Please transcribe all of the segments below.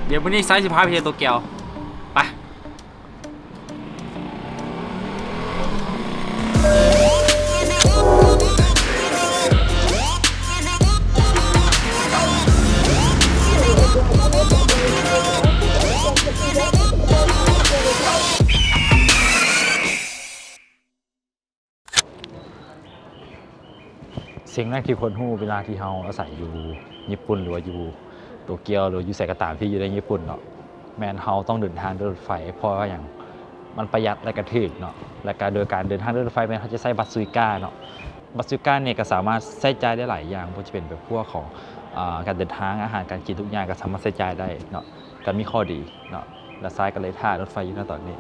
เดี๋ยววันนี้ไซส์15 ไปเที่ยวโตเกียวไปสิ่งแรกที่คนหู้เวลาที่เราอาศัยอยู่ญี่ปุ่นหรือว่าอยู่โตเกียวหรืออยู่ไสก็ตามที่อยู่ในญี่ปุ่นเนาะแมนเราต้องเดินทางด้วยรถไฟเพราะว่าอย่างมันประหยัดและกระถึกเนาะและการโดยการเดินทางด้วยรถไฟแมนเขาจะใช้บัตรซูอิก้าเนาะบัตรซูอิก้าเนี่ยก็สามารถใช้จ่ายได้หลายอย่างเพราะจะเป็นแบบพวกของการเดินทางอาหารการกินทุกอย่างก็สามารถใช้จ่ายได้เนาะการมีข้อดีเนาะและซ้ายก็เลยท่ารถไฟอยู่ณตอนนี้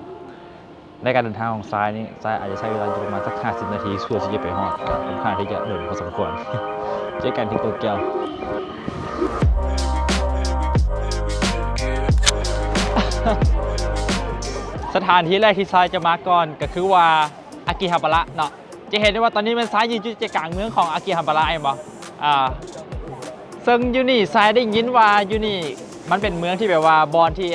ในการเดินทางของซ้ายนี่ซ้ายอาจจะใช้เวลาอยู่ประมาณสัก50 นาทีเพื่อที่จะไปฮอดค่อนข้างที่จะเดินพอสมควร เจอกันที่โตเกียว สถานที่แรกที่ซ้ายจะมาก่อนก็คือว่าอากิฮาบาระเนาะจะเห็นได้ว่าตอนนี้มันซ้ายยืนอยู่ใจกลางเมืองของอากิฮาบาระเองบ่ซึ่งยูนี่ซ้ายได้ยินว่ายูนี่มันเป็นเมืองที่แบบว่าบอนที่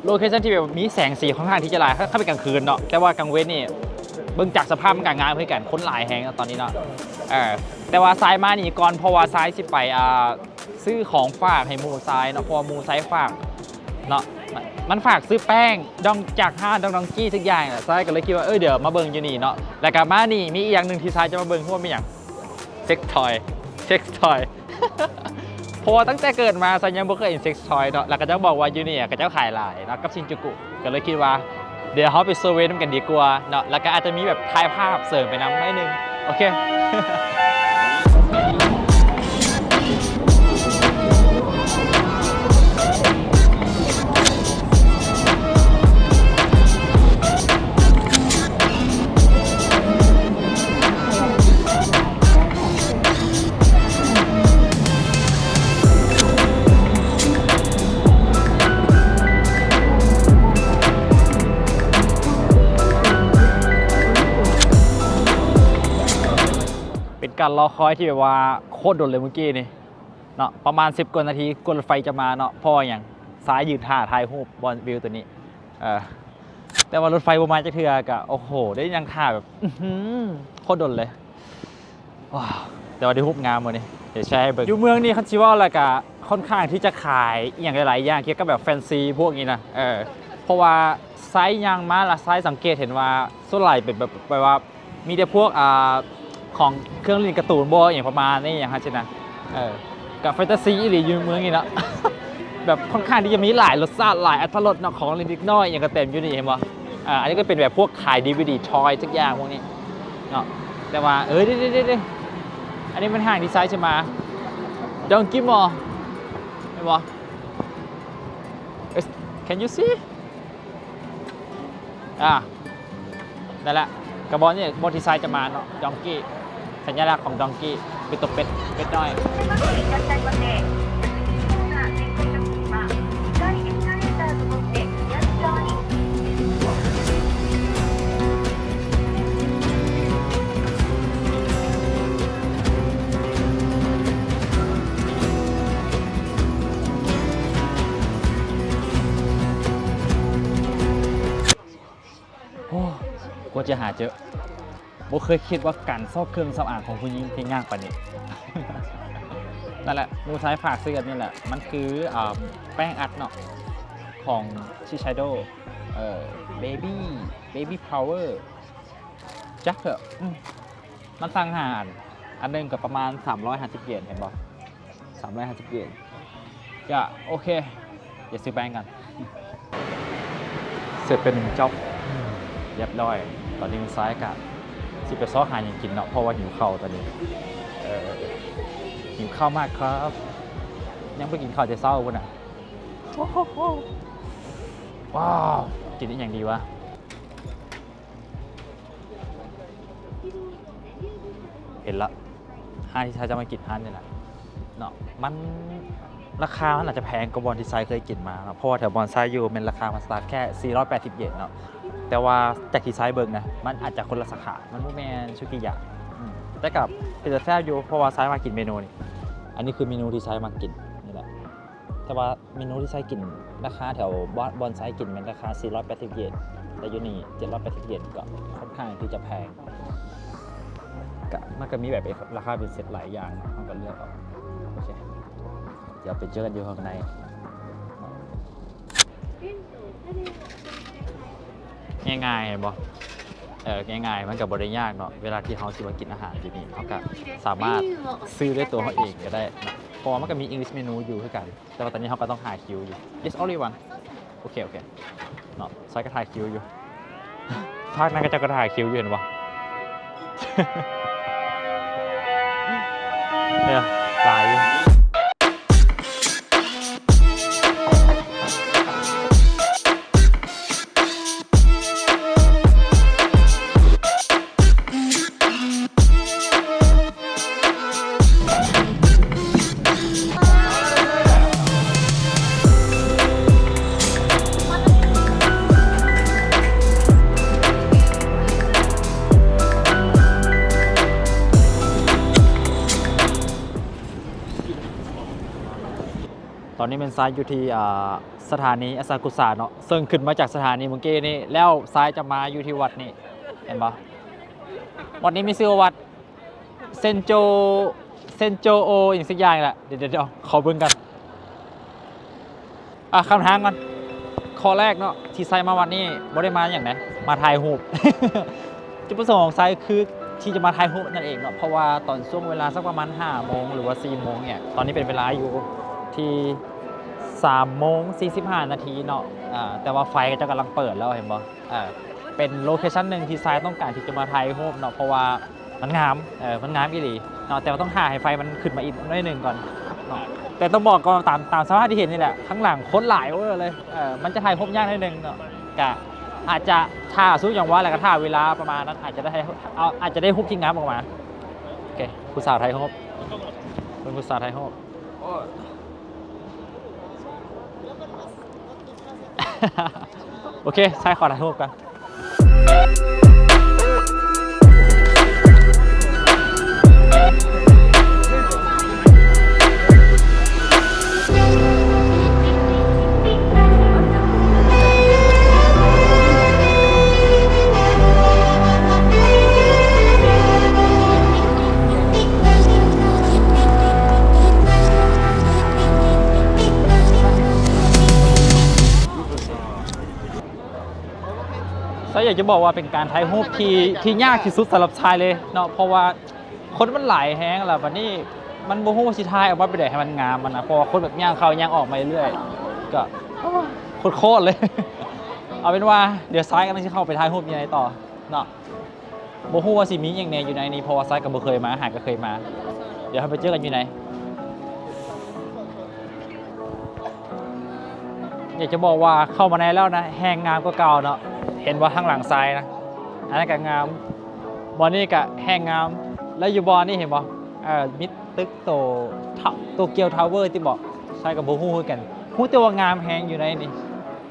โลเคชั่นที่แบบมีแสงสีค่อนข้างที่จะหลายถ้าเป็นกลางคืนเนาะแต่ว่ากลางเว้นนี่เบิ่งจากสภาพมันก็งามเพื่อกันคนหลายแฮงตอนนี้เนาะแต่ว่าซ้ายมานี่ก่อนเพราะว่าซ้ายสิไปซื้อของฝากให้หมูซ้ายเนาะเพราะหมูซ้ายฝากเนาะมันฝากซื้อแป้งดองจากห้างดองกี้ทุกอย่างแหละซ้ายก็เลยคิดว่าเดี๋ยวมาเบิ่งอยู่นี่เนาะแล้วก็มานี่มีอีกอย่างหนึ่งที่ซ้ายจะมาเบิ่งเพราะว่ามีอย่างเซ็กทอยเพราะว่าตั้งแต่เกิดมาซ้ายยังไม่เคยเห็นเซ็กทอยเนาะแล้วก็จะบอกว่าอยู่นี่ก็จะขายหลายเนาะกับชินจูกุก็เลยคิดว่าเดี๋ยวเขาไปเซอร์เวย์กันดีกว่าเนาะแล้วก็อาจจะมีแบบถ่ายภาพเสริมไปนำนิดนึงโอเค เป็นการรอคอยที่แบบว่าโคตรโดนเลยเมื่อกี้นี่เนาะประมาณ10 กว่านาทีกว่ารถไฟจะมาเนาะพ่ออย่างซ้ายยืนท่าถ่ายรูปบอลวิวตัวนี้แต่ว่ารถไฟประมาณจะเทือกะโอ้โหได้ยังท่าแบบโคตรโดนเลยว้าวแต่ว่าได้รูปงามเลยนี่เดี๋ยวแชร์ให้เบิ่งอยู่เมืองนี้คันชิว่าอะไรกะค่อนข้างที่จะขายอย่างหลายๆอย่างเกี่ยวกับแบบแฟนซีพวกนี้นะเพราะว่าไซส์ยางมาละไซส์สังเกตเห็นว่าส่วนใหญ่เป็นแบบว่ามีแต่พวกของเครื่องเล่นการ์ตูนบออย่างประมาณนี้อย่างฮะเช่นนะกับแฟนตาซีหรืออยู่เมืองนี่เนาะ แบบค่อนข้างที่จะมีหลายรสชาติหลายอรรถรสเนาะของเล็กน้อยอย่างกระเต็มอยู่นี่เห็นป่ะอันนี้ก็เป็นแบบพวกขาย DVD ทอยทุกอย่างพวกนี้เนาะแต่ว่าเด้อันนี้มันห้างดีไซน์ใช่ไหมดองกิมอเห็นป่ะ Can you see นั่นแหละกระบอกนี่บอดีไซน์จะมาเนาะดองกี้สัญลักษณ์ของดองกี้เป็นตัวเป็ดน้อยกว่าจะหาเจอบ่เคยคิดว่าการซอกเครื่องสำอางของผู้หญิงที่ยากกว่านี้ นั่นแหละมูใช้ฝากซื้อกันนี่แหละมันคือแป้งอัดเนาะของชิชาโดbaby power จักเถอะมันสั่งหาอันนึงกับประมาณ350 เยนเห็นป่ะ350 เยนก็โอเคอย่าซื้อแป้งกันเสร็จเป็นจ็อบเรียบร้อยตอนนี้มันซ้ายกับสิไปซอกหาอย่างกินเนาะเพราะว่าหิวข้าวตอนนี้หิวข้าวมากครับยังไปกินข้าวจะเศร้าป่ะน่ะว้าวกินได้อย่างดีวะเห็นละห้างที่ชายจะมากินห้างนี่แหละเนาะมันราคามันอาจจะแพงกว่าบอลที่ไซเคยกินมาเพราะว่าแถวบอลไซยูเป็นราคามาสตาร์ทแค่480 เยนเนาะแต่ว่าจากที่ไซเบิร์กนะมันอาจจะคนละสาขามันไม่แมนชุกิยะแต่กับเป็นแซ่บอยู่เพราะว่าไซมากินเมนูนี่อันนี้คือเมนูที่ไซมากินนี่แหละ แต่ว่าเมนูที่ใช้กินราคาแถวบอนไซต์กินเป็นราคา480 เยนแต่อยู่นี่780 เยนก็ค่อนข้างที่จะแพงก็มันก็มีแบบราคาเป็นเซตหลายอย่างเราก็เลือกเอาโอเคเดี๋ยวไปเจอกันอยู่ข้างในง่ายๆเห็นบ่ง่ายๆมันกับบริยากเนาะเวลาที่เขาสิมากินอาหารที่นี่เขาก็สามารถซื้อด้วยตัวเขาเองก็ได้นะเพราะว่ามันก็มี English menu อยู่ด้วยกันแต่ว่าตอนนี้เขาก็ต้องหาคิวอยู่ Yes only one โอเคเนาะซอยก็ถ่ายคิวอยู่ภาคนั้นก็จะก็ถ่ายคิวอยู่เห็นบ่ เนี่ยหลายอยู่ตอนนี้เป็นซ้ายอยู่ที่สถานีอาซากุสะเนาะซึ่งขึ้นมาจากสถานีเมื่อกี้นี่แล้วซ้ายจะมาอยู่ที่วัดนี่เห็นปะวัดนี้มีชื่อว่าวัดเซนโจโออย่างสักอย่างแหละเดี๋ยวขอเบิ่งกันคำถามกันข้อแรกเนาะที่ไซมาวัดนี้บ่ได้มาอย่างไรมาถ่ายรูป จุดประสงค์ของไซคือที่จะมาถ่ายรูปนั่นเองเนาะเพราะว่าตอนช่วงเวลาสักประมาณ5 โมงหรือว่า4 โมงเนี่ยตอนนี้เป็นเวลาอยู่ที่3:45 นาทีเนาะแต่ว่าไฟก็จะกำลังเปิดแล้วเห็นบ่เป็นโลเคชั่นหนึ่งที่ไซต์ต้องการที่จะมาถ่ายรูปเนาะเพราะว่ามันงามมันงามอีหลีเนาะแต่ว่าต้องหาให้ไฟมันขึ้นมาอีกนิดนึงก่อนเนาะแต่ต้องบอกก็ตามสภาพที่เห็นนี่แหละข้างหลังคนหลายเวอร์เลยมันจะถ่ายรูปยากนิดนึงเนาะกะอาจจะท่าสู้อย่างว่าอะไรก็ท่าเวลาประมาณนั้นอาจจะได้รูปที่งามออกมาโอเคผู้สาวไทยรูปเป็นผู้สาวไทยรูปโอเคใช่ขอถ่ายรูปกันก็อยากจะบอกว่าเป็นการถ่ายรูปที่ยากที่สุดสำหรับชายเลยเนาะเพราะว่าคนมันหลายแฮงแล้ววันนี้มันโมโหสิทายออกมาไปได้ให้มันงามมันนะเพราะว่าคนแบบย่างเข้าย่างออกมาเรื่อยก็โคตรเลย เอาเป็นว่าเดี๋ยวซ้ายกำลังจะเข้าไปถ่ายรูปยังไงต่อเนาะโมโหว่าสิมีอย่างแน่อยู่ในนี้เพราะว่าซ้ายกับบ่เคยมาหาก็เคยมาเดี๋ยวเราไปเจอกันอยู่ไหนอยากจะบอกว่าเข้ามาในแล้วนะแห้งงามกว่าเก่าเนาะเห็นว่าข้างหลังซ้ายนะอันนั้นก็งามบอลนี่ก็แห้งงามแล้วอยู่บอลนี่เห็นบ่มิดตึกโตเกียวทาวเวอร์ที่บอกใช่กับโบฮู้กันฮู้แต่ว่างามแห้งอยู่ในนี่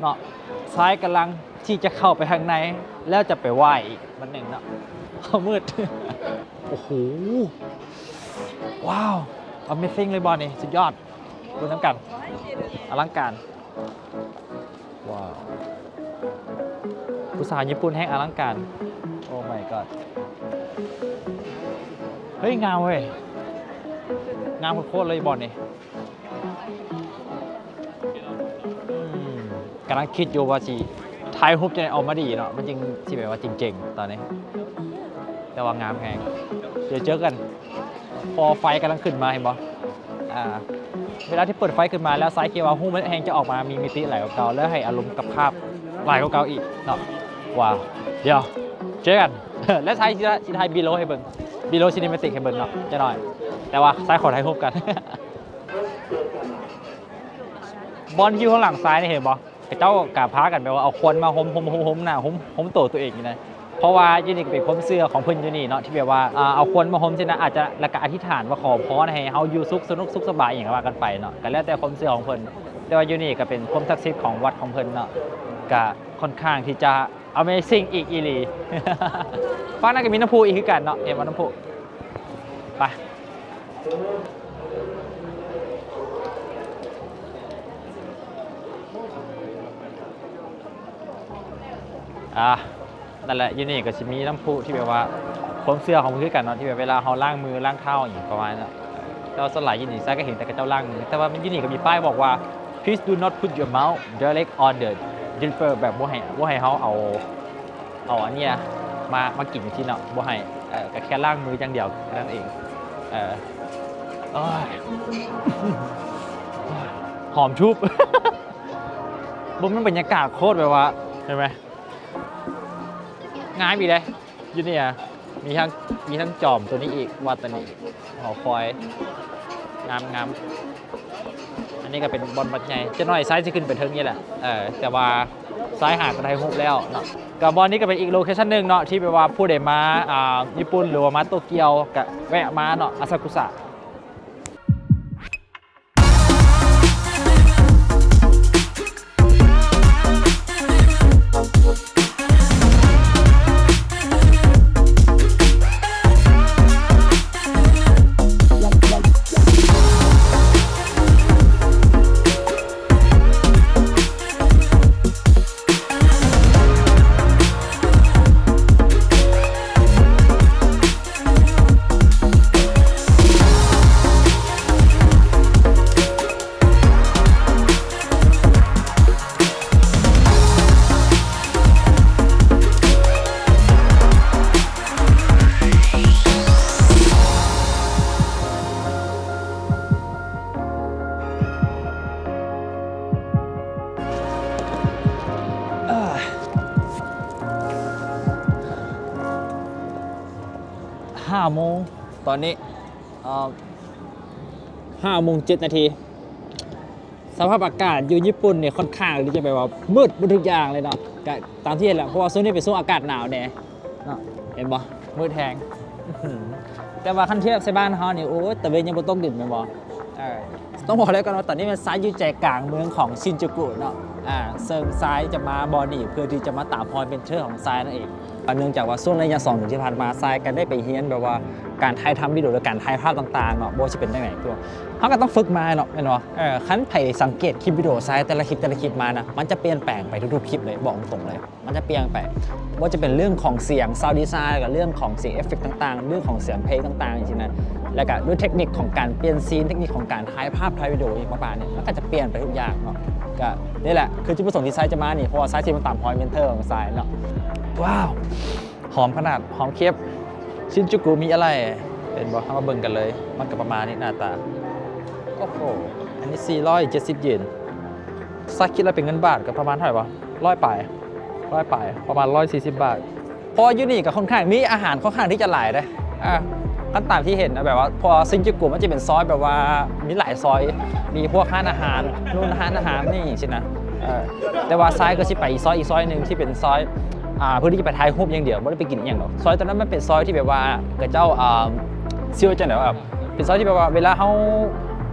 เนาะซ้ายกำลังที่จะเข้าไปข้างในแล้วจะไปไหว้อีกมันหนึ่งเนาะเขามืด โอ้โหว้าว Amazing เลยบอลนี่สุดยอดดูน้ำกันอลังการว้าวผู้สาวญี่ปุ่นแห้งอลังการโอ้ my god เฮ้ยงามเว้ยงามโคตรเลยบอลนี่กำลังคิดอยู่ว่าสิถ่ายรูปจะออกมาดีเนาะมันจริงที่แบบว่าจริงๆตอนนี้แต่ว่างามแพงเดี๋ยวเจอกันพอไฟกำลังขึ้นมาเห็นบ่เวลาที่เปิดไฟขึ้นมาแล้วไซส์เกียร์ว่าหูมันแหงจะออกมามีมิติหลายกว่าเก่าแล้วให้อารมณ์กับภาพหลายกว่าเก่าอีกเนาะว้าวเดี๋ยวเจอกัน และไซส์ที่ไทยบีโลให้เบิ่งบีโลซินิเมติกให้เบิ่งเนาะจะหน่อยแต่ว่าไซส์ขอถ่ายรูปกัน บอลที่ข้างหลังซ้ายนี่เห็นบ่เจ้ากาพากันแบบว่าเอาควันมาห่มหน้าห่มตัวตัวเองอยู่นะเพราะว่ายูนิคเป็นความเชื่อของเพิ่นยูนี่เนาะที่แบบว่าเอาควันมาห่มสินะอาจจะแล้วก็อธิษฐานว่าขอพรให้เฮาอยู่สุขสนุกสุขสบายอย่างว่ากันไปเนาะก็แล้วแต่ความเชื่อของเพิ่นแต่ว่ายูนี่ก็เป็นความศักดิ์สิทธิ์ของวัดของเพิ่นเนาะก็ค่อนข้างที่จะ Amazing อีกอีหลี ฟังนั่นก็มีน้ำพุอีกคือกันเนาะเห็นว่าน้ำพุไป นั่นแหละยูนี่ก็จะมีน้ำพุที่แบบว่าความเสื้อของมันคือกันเนาะที่แบบเวลาเขาล้างมือล้างเท้าอย่างประมาณนั้นเจ้าสลายยูนี่ใส่ก็เห็นแต่กับเจ้าล้างมือแต่ว่ายูนี่ก็มีป้ายบอกว่า please do not put your mouth direct on the jumper แบบบ่ให้เขาเอาอันเนี้ยมากินที่เนาะบ่ให้ก็แค่ล้างมืออย่างเดียวแค่นั้นเองหอมชุบ บนมันบรรยากาศโคตรแบบว่าเห็นไหมง่ายมีเลยยูนี่มีทั้งจอมตัวนี้อีกวัดตัวนี้หอคอยงามอันนี้ก็เป็นบอลบัดใหญ่จะน้อยไซส์จะขึ้นไปเทิงนี่แหละแต่ว่าซ้ายหากระไดฮุบแล้วเนาะกับบอลนี้ก็เป็นอีกโลเคชั่นหนึ่งเนาะที่แปลว่าผู้ใดมาญี่ปุ่นหรือว่ามาโตเกียวก็แวะมาเนาะอาซากุสะ5 โมงตอนนี้5 โมง 7 นาทีสภาพอากาศอยู่ญี่ปุ่นเนี่ยค่อนข้างที่จะแบบว่ามืดทุกอย่างเลยเนาะตามที่เห็นแหละเพราะว่าโซนนี้เป็นโซนอากาศหนาวแน่เนาะเห็นบ่มืดแทงแต่ว่าขั้นเทียบใส่บ้านเขาเนี่ยโอ้ยแต่เวนยังบ่ต้องดื่มแม่นบ่ต้องบอกเลยกันว่าตอนนี้มันซ้ายอยู่ใจกลางเมืองของชินจูกุเนาะเซิงซ้ายจะมาบอนี่เพื่อที่จะมาตามพรเป็นเชื่อของซ้ายนั่นเองเนื่องจากว่าช่วงระยะ2 เดือนที่ผ่านมาซ้ายกันได้ไปเฮียนแบบว่าการถ่ายทำวิดีโอหรือการถ่ายภาพต่างๆเนาะโบจะเป็นได้ไหนตัวเขาก็ต้องฝึกมาเนาะเห็นบ่ขั้นไผ่สังเกตคลิปวิดีโอซ้ายแต่ละคลิปมานะมันจะเปลี่ยนแปลงไปทุกๆคลิปเลยบอกตรงเลยมันจะเปลี่ยนไปว่าจะเป็นเรื่องของเสียงซาวด์ดีไซน์กับเรื่องของเสียงเอฟเฟกต์ต่างๆเรื่องของเสียงเพลงต่างๆอย่างนี้นะแล้วก็ด้วยเทคนิคของการเปลี่ยนซีนเทคนิคของการถ่ายภาพถ่ายวิดีโออีกประมาณนี้มันก็จะเปลี่ยนไปทุกอย่างเนาะก็นี่แหละคือจุดประสงค์ที่ซ้ายจะมานี่เพราะว่าซ้ายจะมาตามพอยต์เมนเทอร์ของซ้ายเนาะว้าวหอมขนาดหอมเคียบชินจูกุมีอะไรเป็นบอกมาเบิ่งกันเลยมันก็ประมาณนี้หน้าตาโอ้โหอันนี้470 เยนซักคิดแล้วเป็นเงินบาทก็ประมาณเท่าไหร่วะ100 ปลายประมาณ140 บาทพออยู่นี่กับค่อนข้างมีอาหารค่อนข้างที่จะหลายเลยขั้นตามที่เห็นนะแบบว่าพอชินจูกุมันจะเป็นซอยแบบว่ามีหลายซอยมีพวกร้านอาหารนู่นร้านอาหารนี่สินะแต่ว่าซ้ายก็สิไปอีกซอยหนึ่งที่เป็นซอยเพื่อที่จะไปถ่ายรูปอย่างเดียวไม่ได้ไปกินอย่างหรอกซอยตอนนั้นมันเป็นซอยที่แบบว่าเกิดเจ้าซิลจังไหนแบบเป็นซอยที่แบบว่าเวลาเขา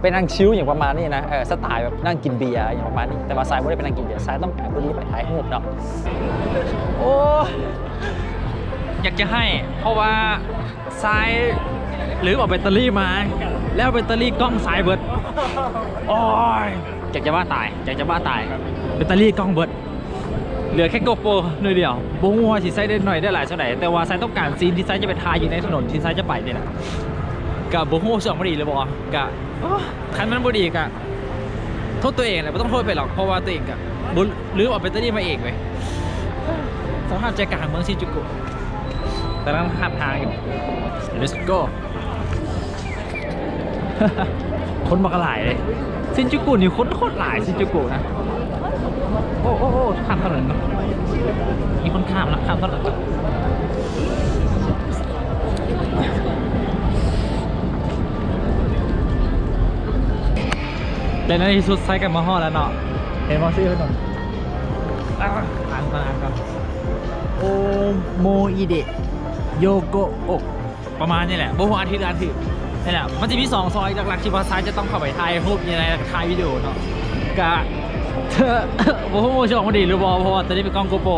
ไปนั่งชิลอย่างประมาณนี้นะสไตล์แบบนั่งกินเบียร์อย่างประมาณนี้แต่ว่าซ้ายไม่ได้ไปนั่งกินเบียร์ซ้ายต้องการเพื่อที่ไปถ่ายรูปเนาะโอ้อยากจะให้เพราะว่าซ้ายหรือเอาแบตเตอรี่มาแล้วแบตเตอรี่กล้องซ้ายเบิร์ดโอ้ยอยากจะบ้าตายแบตเตอรี่กล้องเบิร์ดเหลือแค่โกโปรหน่อยเดียวโบ้ว่าสีไซได้หน่อยได้หลายเท่าไหร่แต่ว่าไซต้องการซีนที่ไซจะไปทายอยู่ในถนนที่ไซจะไปเนี่ยนะกับโบ้สองพอดีเลยบอกกับคันมันพอดีกับโทษตัวเองเลยไม่ต้องโทษไปหรอกเพราะว่าตัวเองกับหรือเอาแบตเตอรี่มาเองไปสภาพใจกลางเมืองชินจูกุแต่ต้องข้ามทางอยู่ let's go คนมากระหลายเลยชินจูกุนี่คนโคตรหลายชินจูกุนะโอ้ข้ามถนนมีคนข้ามนะข้ามถนนแต่ในที่สุดไซกันมาห่อแล้วเนาะเห็นมอซี่ไปหน่อยอ่านก่อนโอโมอิเดะโยโกโอประมาณนี้แหละโบหัวอาทิตย์นี่แหละมันจะมี2 ซอยหลักๆที่ว่าซ้ายจะต้องเข้าไปถ่ายรูปยังไงถ่ายวิดีโอเนาะกะโบโฮโมชองพอดีหรือบอเพราะว่าตอนนี้เป็นกล้องโกโปร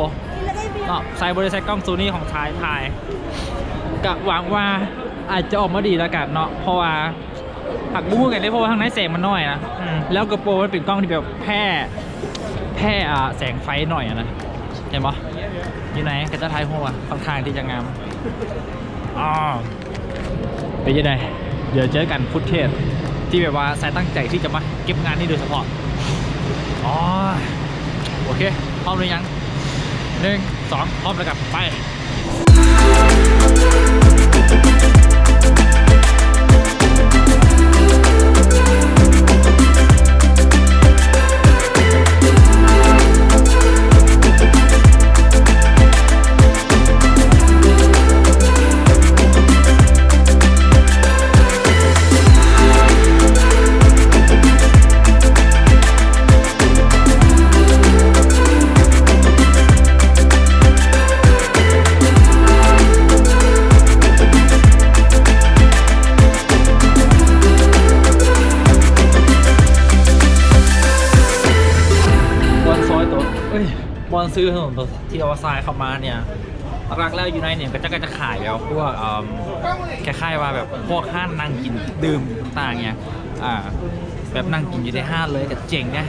เนาะใส่บริษัทกล้องซูนี่ของชายถ่ายกะหวังว่าอาจจะออกมาดีแล้วกันเนาะเพราะว่าหักบู๊กันได้เพราะว่าทางในแสงมันน้อยนะแล้วโกโปรมันเป็นกล้องที่แบบแพร่แสงไฟหน่อยนะ เห็นปะอยู่ไหนกระจะทายหัวค่อนข้างที่จะงามอ๋อไปยังไงเดี๋ยวเจอกันฟุตเทจที่แบบว่าสายตั้งใจที่จะมาเก็บงานนี้โดยเฉพาะอ๋อโอเคพร้อมหรือยัง1 2พร้อมแล้วกับไปบอลซื้อถนนที่เอาทรายเข้ามาเนี่ยหลักๆแล้วอยู่ในเนี่ยก็จะขายแล้วพวกคล้ายๆว่าแบบพวกห้านนั่งกินดื่มต่างๆเนี่ยแบบนั่งกินอยู่ในห้านเลยก็เจ๋งนะ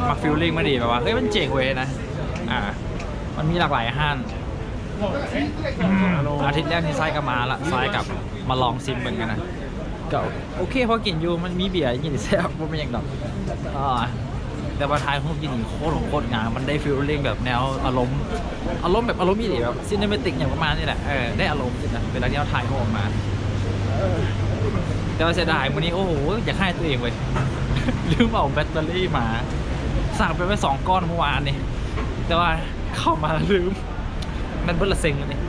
มาฟิลลิ่งมาดีแบบว่าเฮ้ยมันเจ๋งเว้ยนะมันมีหลากหลายห้านอาทิตย์แรกที่ทรายก็มาละทรายกับมาลองซิมเหมือนกันนะก็โอเคพอกินอยู่มันมีเบียร์ยินดีแซ่บว่าเป็นอย่างดอกแต่ว่าท้ายรูปยินดีโคตรงามมันได้ฟีลลิ่งแบบแนวอารมณ์แบบอารมณ์อีแบบซีนิเมติกอย่างประมาณนี้แหละได้อารมณ์นะเวลาที่เราถ่ายรูปออกมาแต่ว่าเสียดายวันนี้โอ้โหอยากให้ตัวเองเลยลืมเอาแบตเตอรี่มาสั่งไปไว้2 ก้อนเมื่อวานนี่แต่ว่าเข้ามาลืมมันเบิ้ลละเซ็งเลย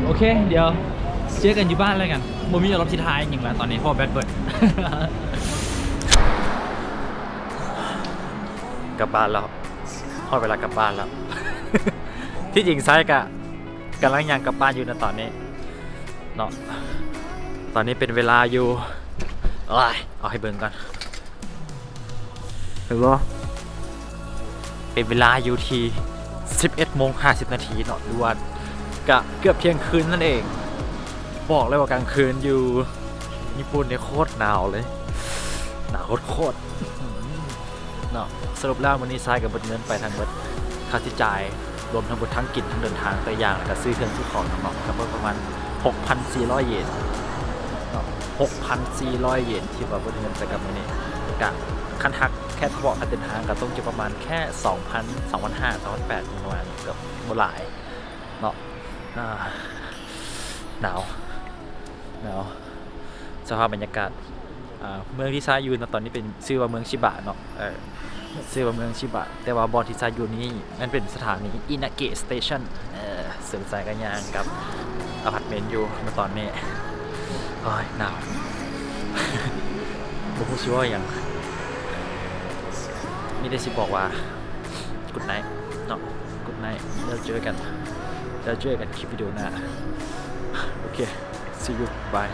โอเคเดี๋ยวเจอกันอยู่บ้านแล้วกันโมมี่จะรับทิศทายอย่างไรตอนนี้พ่อแบตเบิร์ดกลับบ้านแล้วพอเวลากลับบ้านแล้ว ที่จริงไซกะกำลังยังกลับบ้านอยู่นะตอนนี้เนาะตอนนี้เป็นเวลาอยู่เอาให้เบิ่งก่อนเห็นปะเป็นเวลาอยู่ที่11:50 นาทีเนาะดูว่ากะเกือบเที่ยงคืนนั่นเองบอกเลยว่ากลางคืนอยู่ญี่ปุ่นเนี่ยโคตรหนาวเลยหนาวโคตรเนาะสรุปแล้ววันนี้ทรายกับเบิดเงินไปทางเบิดค่าใช้จ่ายรวมทั้งหมดทั้งกินทั้งเดินทางแต่อย่างแล้วก็ซื้อเครื่องซื้อของเนาะกับประมาณ 6,400 เยนเนาะ 6,400 เยนที่ว่าเบิดเงินไปกับวันนี้กะคันทักแค่เฉพาะการเดินทางก็ต้องจะประมาณแค่ 2,000 2,500 2,800ประมาณเกือบบ่หลายเนาะหนาวสภาพบรรยากาศเมืองที่ซายูนตอนนี้เป็นชื่อว่าเมืองชิบะเนาะชื่อว่าเมืองชิบะแต่ว่าบอลที่ซายูนี่นั่นเป็นสถานีอินาเกะสเตชันเสริมสายกันยางกับอพาร์ตเมนต์อยู่ในตอนนี้หนาวผมพูดชิว่าอย่างนี่ได้สิบอกว่ากุดไนท์เนาะกุดไนท์แล้วเจอกันคลิปวิดีโอหน้าโอเค see you bye